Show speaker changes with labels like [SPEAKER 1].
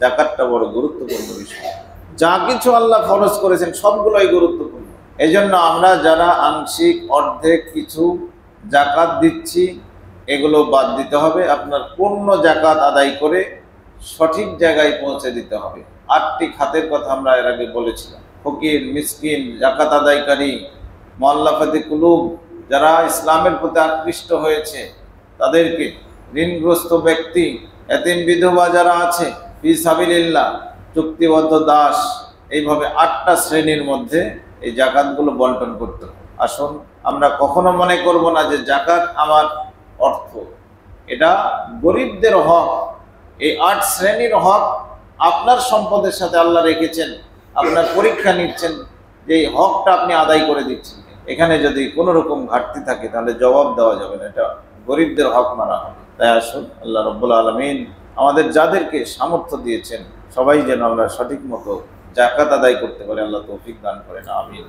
[SPEAKER 1] যাকাতটা বড় গুরুত্বপূর্ণ বিষয়। যা কিছু আল্লাহ ফরজ করেছেন সবগুলোই গুরুত্বপূর্ণ। এই জন্য আমরা যারা আংশিক অর্ধেক কিছু যাকাত দিচ্ছি, এগুলো বাদ দিতে হবে। আপনার পূর্ণ যাকাত আদায় করে সঠিক জায়গায় পৌঁছে দিতে হবে। 8টি খাতের কথা আমরা এর আগে বলেছিলাম। ফকির, মিসকিন, যাকাত আদায়কারী, মুআল্লাফাতি কুলুব, যারা ইসলামের প্রতি আকৃষ্ট হয়েছে তাদেরকে, ঋণগ্রস্ত ব্যক্তি, এতিম বিধবা যারা আছে, ফি সাবিলিল্লাহ, চুক্তিবদ্ধ দাস, এইভাবে 8টা শ্রেণীর মধ্যে এই যাকাতগুলো বন্টন করতে হবে। আসুন আমরা কখনো মনে করব না যে যাকাত আমার অর্থ, এটা গরিবদের হক। এই 8 শ্রেণীর হক আপনার সম্পদের সাথে আল্লাহ রেখেছেন। আপনার পরীক্ষা নিচ্ছেন যে এই হকটা আপনি আদায় করে দিচ্ছেন। এখানে যদি কোনো রকম ঘাটতি থাকে তাহলে জবাব দেওয়া যাবে না, এটা গরিবদের হক মানা হবে। তাই আসুন আল্লাহ রাব্বুল আলামিন আমাদের যাদেরকে সামর্থ্য দিয়েছেন সবাই যেন আমরা সঠিক মতো যাকাত আদায় করতে পারি, আল্লাহ তৌফিক দান করেন। আমিন।